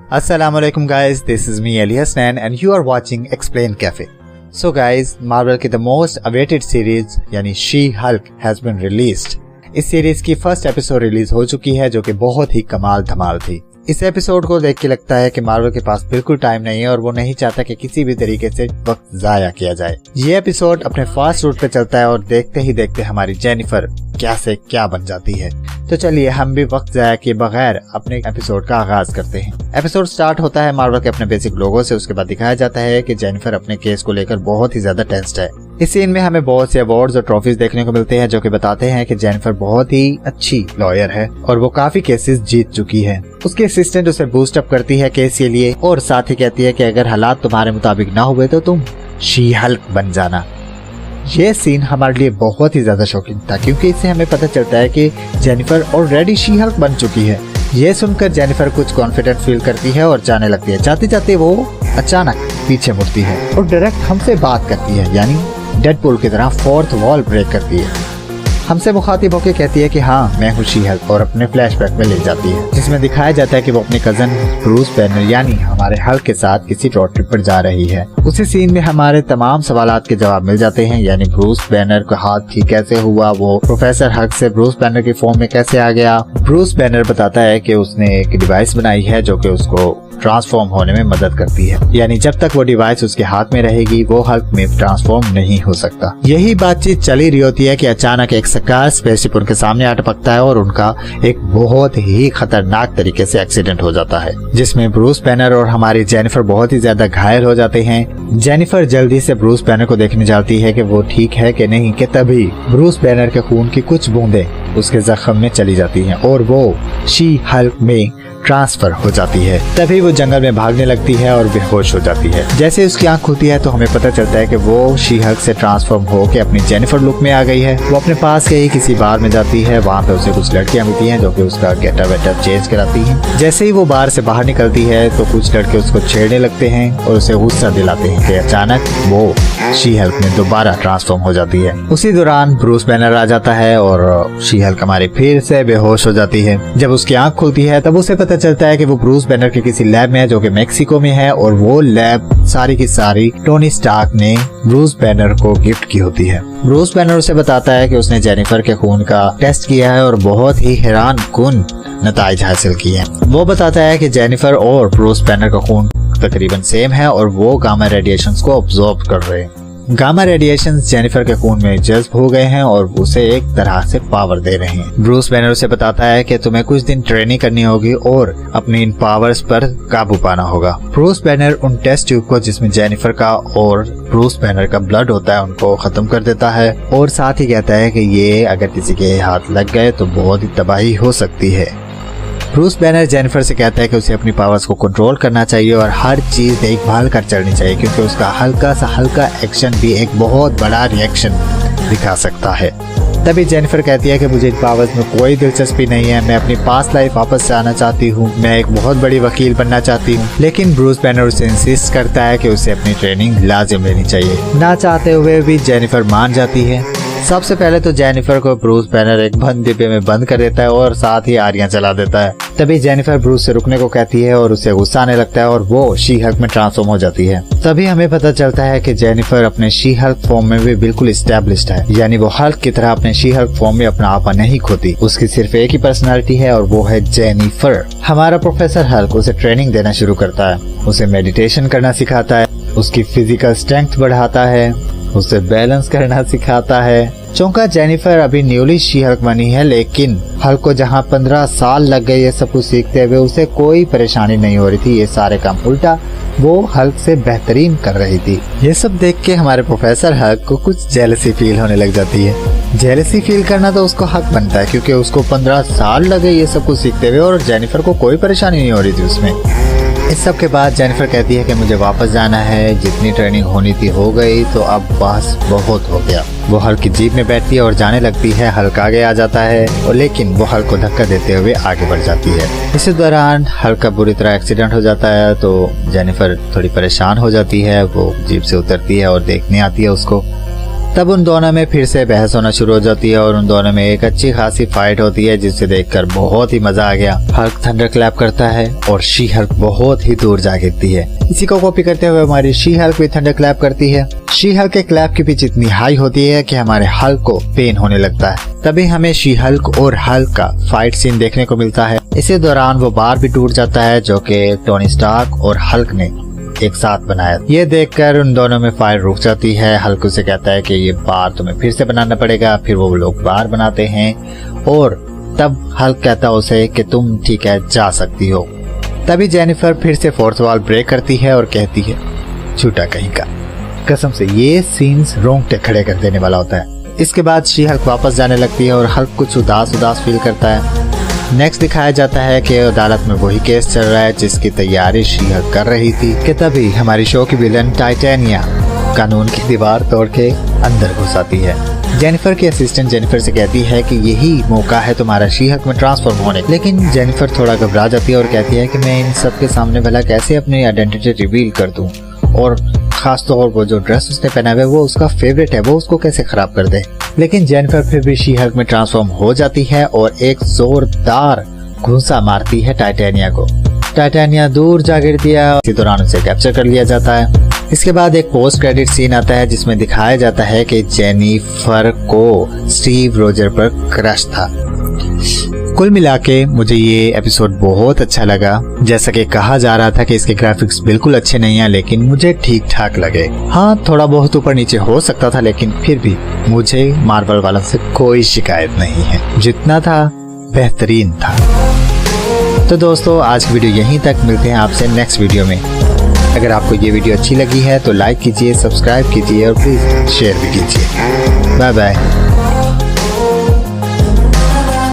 Assalamualaikum guys, this is me Ali Hasnan and you are watching Explain Cafe. So guys, Marvel की the most awaited series यानी she Hulk has been released. इस series की first episode release हो चुकी है जो कि बहुत ही कमाल धमाल थी। इस एपिसोड को देख के लगता है कि मार्वल के पास बिल्कुल टाइम नहीं है और वो नहीं चाहता कि किसी भी तरीके से वक्त जाया किया जाए। ये एपिसोड अपने फास्ट रूट पे चलता है और देखते ही देखते हमारी जेनिफर क्या से क्या बन जाती है। तो चलिए हम भी वक्त जाया किए बगैर अपने एपिसोड का आगाज करते हैं। एपिसोड स्टार्ट होता है मार्वल के अपने बेसिक लोगों से। उसके बाद दिखाया जाता है कि जेनिफर अपने केस को लेकर बहुत ही ज्यादा टेंस्ड है। इस सीन में हमें बहुत से अवार्ड्स और ट्रॉफीज देखने को मिलते हैं जो कि बताते हैं कि जेनिफर बहुत ही अच्छी लॉयर है और वो काफी केसेस जीत चुकी है। उसके असिस्टेंट उसे बूस्ट अप करती है केस के लिए और साथ ही कहती है कि अगर हालात तुम्हारे मुताबिक ना हुए तो तुम शी हल्क बन जाना। ये सीन हमारे लिए बहुत ही ज्यादा शॉकिंग था क्योंकि इससे हमें पता चलता है कि जेनिफर ऑलरेडी शी हल्क बन चुकी है। ये सुनकर जेनिफर कुछ कॉन्फिडेंट फील करती है और जाने लगती है। जाते जाते वो अचानक पीछे मुड़ती है और डायरेक्ट हमसे बात करती है, यानी डेडपूल की तरह फोर्थ वॉल ब्रेक करती है। हमसे मुखातिब होकर कहती है कि हाँ मैं हूँ शी हल्क और अपने फ्लैशबैक में ले जाती है जिसमें दिखाया जाता है कि वो अपने कजन ब्रूस बैनर यानी हमारे हल्क के साथ किसी रोड ट्रिप पर जा रही है। उसी सीन में हमारे तमाम सवालात के जवाब मिल जाते हैं, यानी ब्रूस बैनर का हाथ ठीक कैसे हुआ, वो प्रोफेसर हल्क से ब्रूस बैनर की फॉर्म में कैसे आ गया। ब्रूस बैनर बताता है कि उसने एक डिवाइस बनाई है जो कि उसको ट्रांसफॉर्म होने में मदद करती है, यानी जब तक वो डिवाइस उसके हाथ में रहेगी वो हल्क में ट्रांसफॉर्म नहीं हो सकता। यही बातचीत चली रही होती है कि अचानक एक सरकार स्पेसशिप उनके सामने आ टपकता है और उनका एक बहुत ही खतरनाक तरीके से एक्सीडेंट हो जाता है जिसमें ब्रूस बैनर और हमारी जेनिफर बहुत ही ज्यादा घायल हो जाते हैं। जेनिफर जल्दी से ब्रूस बैनर को देखने जाती है कि वो ठीक है कि नहीं, कि तभी ब्रूस बैनर के खून की कुछ बूंदें उसके जख्म में चली जाती हैं और वो शी हल्क में ट्रांसफर हो जाती है। तभी वो जंगल में भागने लगती है और बेहोश हो जाती है। जैसे उसकी आंख खुलती है तो हमें पता चलता है कि वो शी हल्क से ट्रांसफॉर्म होकर अपनी जेनिफर लुक में आ गई है। वो अपने पास के ही किसी बार में जाती है, वहाँ पे उसे कुछ लड़कियां मिलती हैं जो कि उसका गेटअप वेटअप चेंज कराती हैं। जैसे ही वो बार से बाहर निकलती है तो कुछ लड़के उसको छेड़ने लगते हैं और उसे गुस्सा दिलाते हैं कि अचानक वो शी हल्क में दोबारा ट्रांसफॉर्म हो जाती है। उसी दौरान ब्रूस बैनर आ जाता है और शी हल्क हमारी फिर से बेहोश हो जाती है। जब उसकी आंख खुलती है तब उसे पता चलता है कि वो ब्रूस बैनर के किसी लैब में है जो कि मेक्सिको में है और वो लैब सारी की सारी टोनी स्टार्क ने ब्रूस बैनर को गिफ्ट की होती है। ब्रूस बैनर उसे बताता है कि उसने जेनिफर के खून का टेस्ट किया है और बहुत ही हैरान कुन नताइज हासिल किए हैं। वो बताता है कि जेनिफर और ब्रूस बैनर का खून तकरीबन सेम है और वो गामा रेडिएशंस को ऑब्जॉर्ब कर रहे हैं। गामा रेडिएशंस जेनिफर के खून में जज्ब हो गए हैं और उसे एक तरह से पावर दे रहे हैं। ब्रूस बैनर उसे बताता है कि तुम्हें कुछ दिन ट्रेनिंग करनी होगी और अपनी इन पावर्स पर काबू पाना होगा। ब्रूस बैनर उन टेस्ट ट्यूब को जिसमें जेनिफर का और ब्रूस बैनर का ब्लड होता है उनको खत्म कर देता है और साथ ही कहता है कि ये अगर किसी के हाथ लग गए तो बहुत ही तबाही हो सकती है। ब्रूस बैनर जेनिफर से कहता है कि उसे अपनी पावर्स को कंट्रोल करना चाहिए और हर चीज देखभाल कर चलनी चाहिए क्योंकि उसका हल्का सा हल्का एक्शन भी एक बहुत बड़ा रिएक्शन दिखा सकता है। तभी जेनिफर कहती है कि मुझे इन पावर्स में कोई दिलचस्पी नहीं है, मैं अपनी पास्ट लाइफ वापस जाना चाहती हूँ, मैं एक बहुत बड़ी वकील बनना चाहती हूँ। लेकिन ब्रूस बैनर उसे इंसिस्ट करता है कि उसे अपनी ट्रेनिंग लाजिम लेनी चाहिए। ना चाहते हुए भी जेनिफर मान जाती है। सबसे पहले तो जेनिफर को ब्रूस बैनर एक बंद डिब्बे में बंद कर देता है और साथ ही आरियां चला देता है। तभी जेनिफर ब्रूस से रुकने को कहती है और उसे गुस्सा आने लगता है और वो शी हल्क में ट्रांसफॉर्म हो जाती है। तभी हमें पता चलता है कि जेनिफर अपने शी हल्क फॉर्म में भी बिल्कुल एस्टेब्लिश्ड है, यानी वो हल्क की तरह अपने शी हल्क फॉर्म में अपना आपा नहीं खोती। उसकी सिर्फ एक ही पर्सनालिटी है और वो है जेनिफर। हमारा प्रोफेसर हल्क उसे ट्रेनिंग देना शुरू करता है, उसे मेडिटेशन करना सिखाता है, उसकी फिजिकल स्ट्रेंथ बढ़ाता है, उसे बैलेंस करना सिखाता है। चौंका जेनिफर अभी न्यूली शी हल्क बनी है लेकिन हल्क को जहाँ 15 साल लग गए ये सब कुछ सीखते हुए उसे कोई परेशानी नहीं हो रही थी। ये सारे काम उल्टा वो हल्क से बेहतरीन कर रही थी। ये सब देख के हमारे प्रोफेसर हल्क को कुछ जेलसी फील होने लग जाती है। जेलसी फील करना तो उसको हक बनता है क्योंकि उसको 15 साल लगे ये सब कुछ सीखते हुए और जेनिफर को कोई परेशानी नहीं हो रही थी उसमें। इस सब के बाद जेनिफर कहती है कि मुझे वापस जाना है, जितनी ट्रेनिंग होनी थी हो गई, तो अब बस बहुत हो गया। वो हल्क की जीप में बैठती है और जाने लगती है। हल्क आगे आ जाता है और लेकिन वो हल्क को धक्का देते हुए आगे बढ़ जाती है। इसी दौरान हल्क का बुरी तरह एक्सीडेंट हो जाता है तो जेनिफर थोड़ी परेशान हो जाती है। वो जीप से उतरती है और देखने आती है उसको। तब उन दोनों में फिर से बहस होना शुरू हो जाती है और उन दोनों में एक अच्छी खासी फाइट होती है जिसे देखकर बहुत ही मजा आ गया। हल्क थंडर क्लैप करता है और शी हल्क बहुत ही दूर जा गिरती है। इसी को कॉपी करते हुए हमारी शी हल्क भी थंडर क्लैप करती है। शी हल्क के क्लैप की पिच इतनी हाई होती है कि हमारे हल्क को पेन होने लगता है। तभी हमें शी हल्क और हल्क का फाइट सीन देखने को मिलता है। इसी दौरान वो बार भी टूट जाता है जो कि टोनी स्टार्क और हल्क ने एक साथ बनाया। ये देखकर उन दोनों में फाइट रुक जाती है। हल्क उसे कहता है कि ये बार तुम्हें फिर से बनाना पड़ेगा। फिर वो लोग बार बनाते हैं और तब हल्क कहता है उसे कि तुम ठीक है जा सकती हो। तभी जेनिफर फिर से फोर्थ वॉल ब्रेक करती है और कहती है झूठा कहीं का। कसम से ये सीन्स रोंगटे खड़े कर देने वाला होता है। इसके बाद शी हल्क वापस जाने लगती है और हल्क कुछ उदास फील करता है। नेक्स्ट दिखाया जाता है कि अदालत में वही केस चल रहा है जिसकी तैयारी शी हल्क कर रही थी कि तभी हमारी शो की विलन टाइटेनिया कानून की दीवार तोड़ के अंदर घुस आती है। जेनिफर की असिस्टेंट जेनिफर से कहती है कि यही मौका है तुम्हारा शी हल्क में ट्रांसफॉर्म होने, लेकिन जेनिफर थोड़ा घबरा जाती है और कहती है कि मैं इन सब के सामने भला कैसे अपनी आइडेंटिटी रिवील कर दूं, और खासतौर वो जो ड्रेस उसने पहना है वो उसका फेवरेट है, वो उसको कैसे खराब कर दे। लेकिन जेनिफर फिर भी शी हल्क में ट्रांसफॉर्म हो जाती है और एक जोरदार घूंसा मारती है टाइटेनिया को। टाइटेनिया दूर जा गिरती है। इसी दौरान उसे कैप्चर कर लिया जाता है। इसके बाद एक पोस्ट क्रेडिट सीन आता है जिसमें दिखाया जाता है कि जेनिफर को स्टीव रोजर पर क्रश था। कुल मिला के मुझे ये एपिसोड बहुत अच्छा लगा। जैसा कि कहा जा रहा था कि इसके ग्राफिक्स बिल्कुल अच्छे नहीं हैं, लेकिन मुझे ठीक ठाक लगे। हाँ, थोड़ा बहुत ऊपर नीचे हो सकता था, लेकिन फिर भी मुझे मार्वल वालों से कोई शिकायत नहीं है। जितना था बेहतरीन था। तो दोस्तों, आज की वीडियो यहीं तक। मिलते हैं आपसे नेक्स्ट वीडियो में। अगर आपको ये वीडियो अच्छी लगी है तो लाइक कीजिए, सब्सक्राइब कीजिए और प्लीज शेयर भी कीजिए। Bye bye.